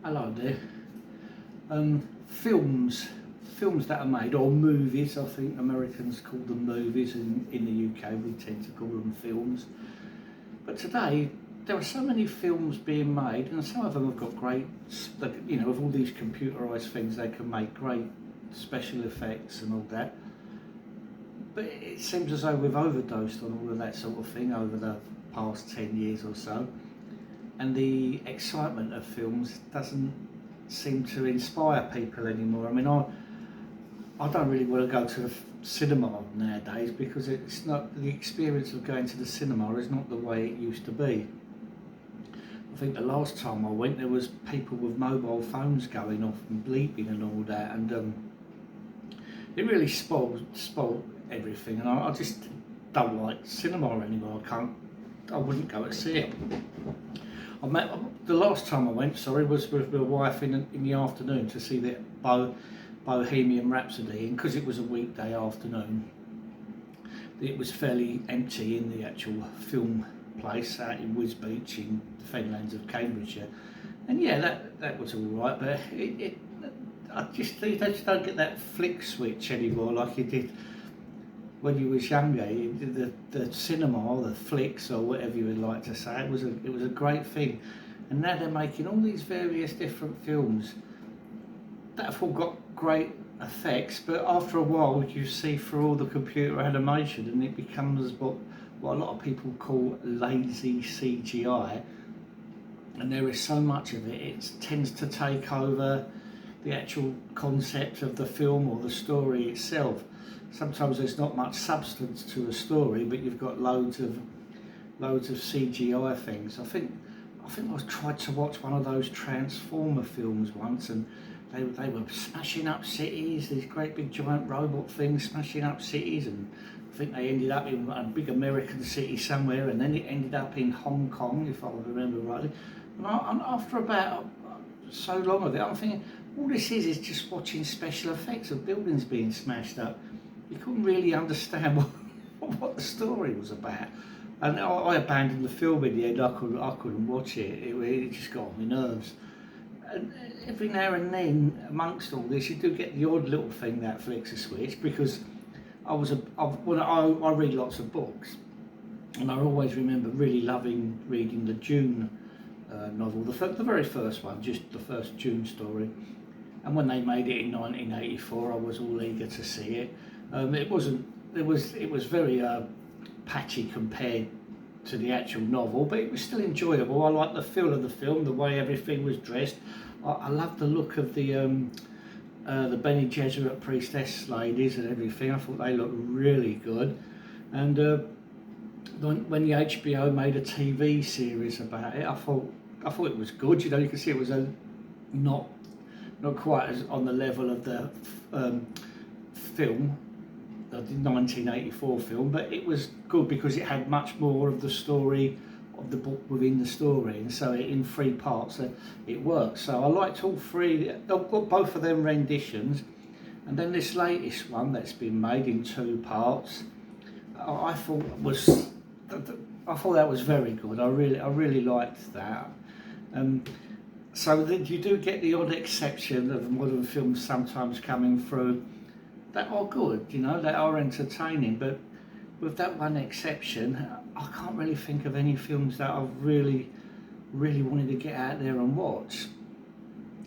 Hello there. Films, films that are made, or movies. I think Americans call them movies, and in the UK we tend to call them films. But today there are so many films being made, and some of them have got great, with all these computerised things, they can make great special effects and all that. But it seems as though we've overdosed on all of that sort of thing over the past 10 years or so, and the excitement of films doesn't seem to inspire people anymore. I mean, I don't really want to go to the cinema nowadays because it's not, the experience of going to the cinema is not the way it used to be. I think the last time I went, there was people with mobile phones going off and bleeping and all that, and it really spoiled everything. And I just don't like cinema anymore. I wouldn't go to see it. The last time I went, was with my wife in the afternoon to see the Bohemian Rhapsody, and because it was a weekday afternoon, it was fairly empty in the actual film place out in Wisbech in the Fenlands of Cambridgeshire, and yeah, that was all right, but they just don't get that flick switch anymore like you did when you was younger. The cinema, or the flicks, or whatever you would like to say, it was a great thing. And now they're making all these various different films that have all got great effects, but after a while you see through all the computer animation and it becomes what a lot of people call lazy CGI, and there is so much of it, it tends to take over the actual concept of the film or the story itself. Sometimes there's not much substance to a story, but you've got loads of CGI things. I think I tried to watch one of those Transformer films once, and they were smashing up cities, these great big giant robot things smashing up cities, and I think they ended up in a big American city somewhere, and then it ended up in Hong Kong, if I remember rightly. And after about so long of it, I'm thinking, all this is just watching special effects of buildings being smashed up. You couldn't really understand what the story was about. And I abandoned the film in the end. I couldn't watch it. It just got on my nerves. And every now and then, amongst all this, you do get the odd little thing that flicks a switch, because I read lots of books, and I always remember really loving reading the Dune novel, the very first one, just the first Dune story. And when they made it in 1984, I was all eager to see it. It was very patchy compared to the actual novel, but it was still enjoyable. I liked the feel of the film, the way everything was dressed. I loved the look of the Bene Gesserit priestess ladies and everything. I thought they looked really good. And when the HBO made a TV series about it, I thought it was good. You could see it was not quite as on the level of the film, the 1984 film, but it was good because it had much more of the story of the book within the story, and so in 3 parts it works. So I liked all 3. I've got both of them renditions, and then this latest one that's been made in 2 parts, I thought that was very good. I really liked that. So that you do get the odd exception of modern films sometimes coming through that are good, that are entertaining, but with that one exception, I can't really think of any films that I've really wanted to get out there and watch.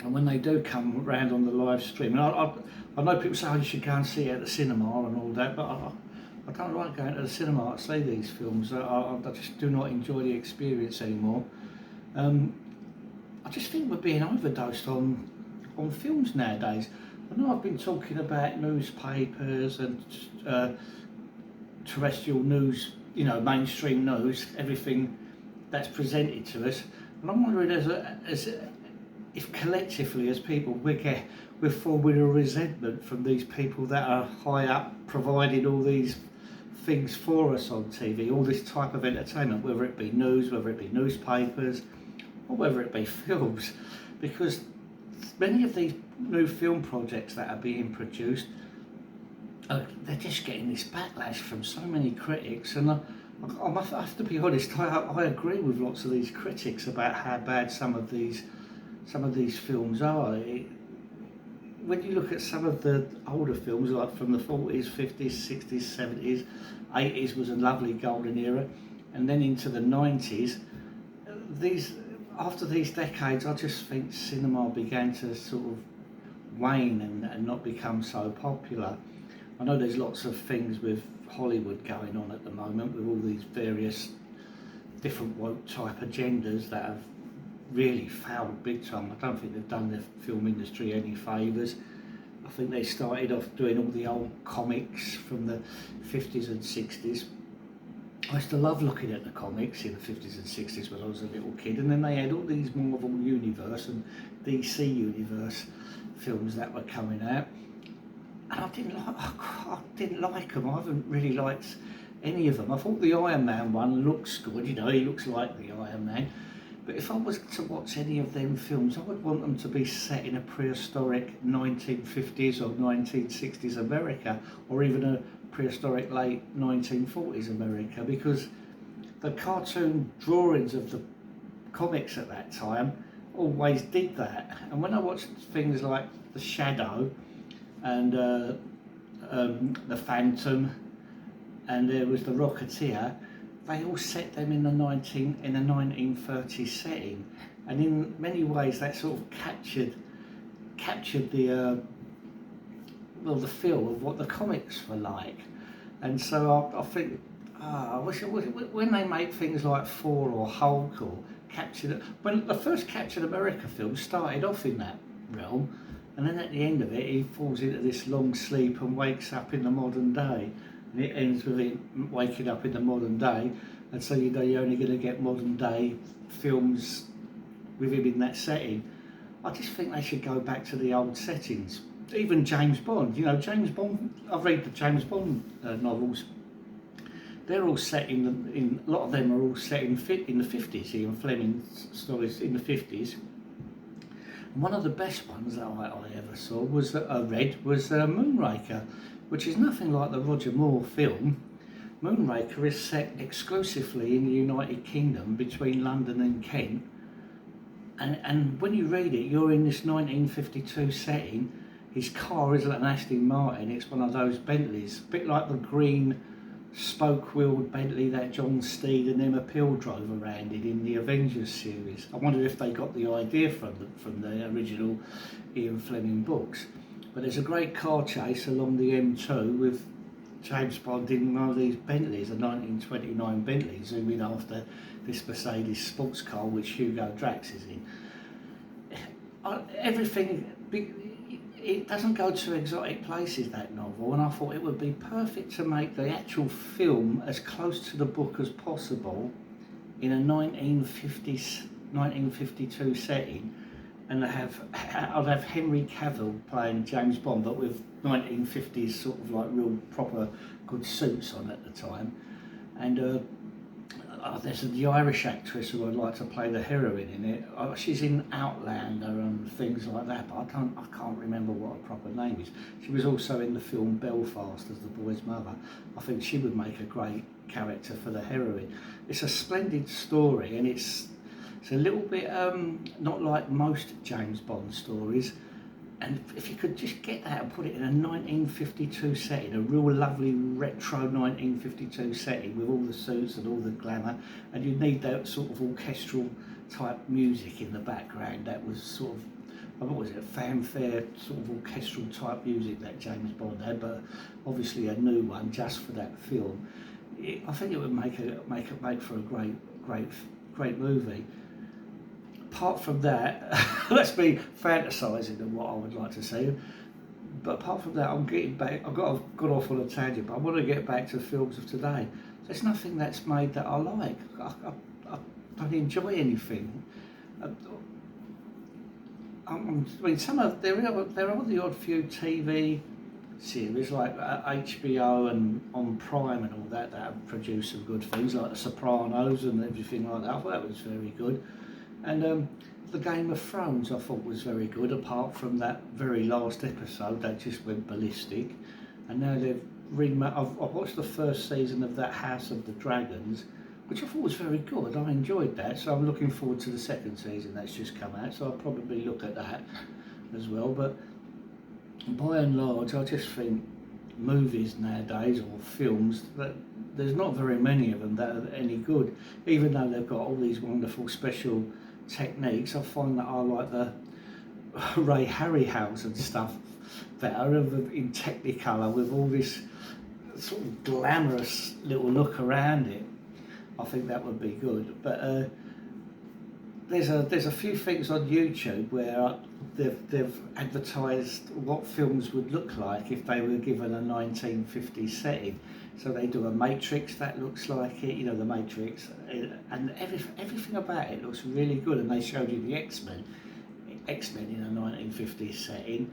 And when they do come around on the live stream, and I know people say, oh, you should go and see it at the cinema and all that, but I don't like going to the cinema to see these films. I just do not enjoy the experience anymore. I just think we're being overdosed on films nowadays. I know I've been talking about newspapers and terrestrial news, mainstream news, everything that's presented to us, and I'm wondering if collectively as people we're forming a resentment from these people that are high up, providing all these things for us on TV, all this type of entertainment, whether it be news, whether it be newspapers, or whether it be films, because many of these new film projects that are being produced, they're just getting this backlash from so many critics, and I have to be honest, I agree with lots of these critics about how bad some of these some of these films are. When you look at some of the older films, like from the 40s, 50s, 60s, 70s, 80s was a lovely golden era, and then into the 90s, after these decades, I just think cinema began to sort of wane and not become so popular. I know there's lots of things with Hollywood going on at the moment with all these various different woke type agendas that have really failed big time. I don't think they've done the film industry any favours. I think they started off doing all the old comics from the 50s and 60s. I used to love looking at the comics in the 50s and 60s when I was a little kid, and then they had all these Marvel Universe and DC Universe films that were coming out, and I didn't like them. I haven't really liked any of them. I thought the Iron Man one looks good, you know, he looks like the Iron Man, but if I was to watch any of them films, I would want them to be set in a prehistoric 1950s or 1960s America, or even a prehistoric late 1940s America, because the cartoon drawings of the comics at that time always did that. And when I watched things like The Shadow and The Phantom, and there was The Rocketeer, they all set them in a 1930s setting, and in many ways that sort of captured the the feel of what the comics were like. And so I think I wish when they make things like Thor or Hulk or when the first Captain America film started off in that realm, and then at the end of it he falls into this long sleep and wakes up in the modern day, and it ends with him waking up in the modern day, and so you know you're only going to get modern day films with him in that setting. I just think they should go back to the old settings. Even James Bond, you know, James Bond, I've read the James Bond novels. They're all set in a lot of them are all set in the 50s, Ian Fleming stories in the 50s. And one of the best ones that I ever saw was Moonraker, which is nothing like the Roger Moore film. Moonraker is set exclusively in the United Kingdom between London and Kent. And when you read it, you're in this 1952 setting. His car isn't an Aston Martin, it's one of those Bentleys, a bit like the green spoke-wheeled Bentley that John Steed and Emma Peel drove around in the Avengers series. I wondered if they got the idea from the original Ian Fleming books. But there's a great car chase along the M2 with James Bond in one of these Bentleys, a 1929 Bentley, zooming after this Mercedes sports car which Hugo Drax is in. It doesn't go to exotic places, that novel, and I thought it would be perfect to make the actual film as close to the book as possible in a 1952 setting, and I'd have Henry Cavill playing James Bond, but with 1950s sort of like real proper good suits on at the time. And there's the Irish actress who I'd like to play the heroine in it. She's in Outlander and things like that, but I can't remember what her proper name is. She was also in the film Belfast as the boy's mother. I think she would make a great character for the heroine. It's a splendid story, and it's a little bit not like most James Bond stories. And if you could just get that and put it in a 1952 setting, a real lovely retro 1952 setting with all the suits and all the glamour, and you need that sort of orchestral type music in the background that was sort of, what was it, fanfare sort of orchestral type music that James Bond had, but obviously a new one just for that film. I think it would make for a great movie. Apart from that, let's be fantasising of what I would like to see. But apart from that, I'm getting back. I've got off on a tangent, but I want to get back to the films of today. There's nothing that's made that I like. I don't enjoy anything. I mean, there are the odd few TV series like HBO and on Prime and all that have produced some good things, like The Sopranos and everything like that. I thought that was very good. And the Game of Thrones I thought was very good, apart from that very last episode that just went ballistic. And now they've I've watched the first season of that House of the Dragons, which I thought was very good. I enjoyed that, so I'm looking forward to the second season that's just come out. So I'll probably look at that as well. But by and large, I just think movies nowadays or films that there's not very many of them that are any good. Even though they've got all these wonderful special techniques, I find that I like the Ray Harryhausen stuff better in Technicolor with all this sort of glamorous little look around it. I think that would be good. But there's a few things on YouTube where they've advertised what films would look like if they were given a 1950s setting. So they do a Matrix that looks like it, you know, the Matrix, and everything about it looks really good. And they showed you the X-Men in a 1950s setting,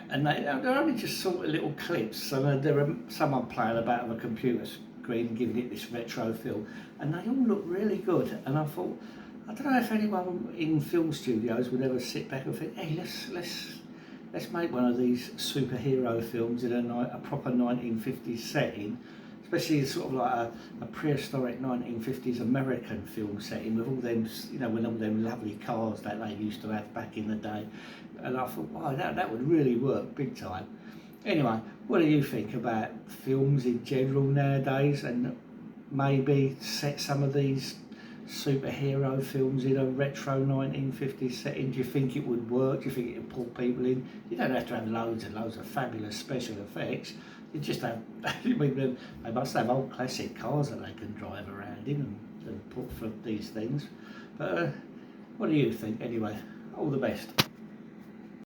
and they're only just sort of little clips. So there are someone playing about on a computer screen, giving it this retro feel, and they all look really good. And I thought, I don't know if anyone in film studios would ever sit back and think, hey, let's make one of these superhero films in a proper 1950s setting, especially sort of like a prehistoric 1950s American film setting with all them, you know, with all them lovely cars that they used to have back in the day. And I thought, wow, that would really work big time. Anyway, what do you think about films in general nowadays, and maybe set some of these superhero films in a retro 1950s setting? Do you think it would work? Do you think it would pull people in? You don't have to have loads and loads of fabulous special effects. You just have, I mean, they must have old classic cars that they can drive around in and put for these things. But what do you think anyway? All the best.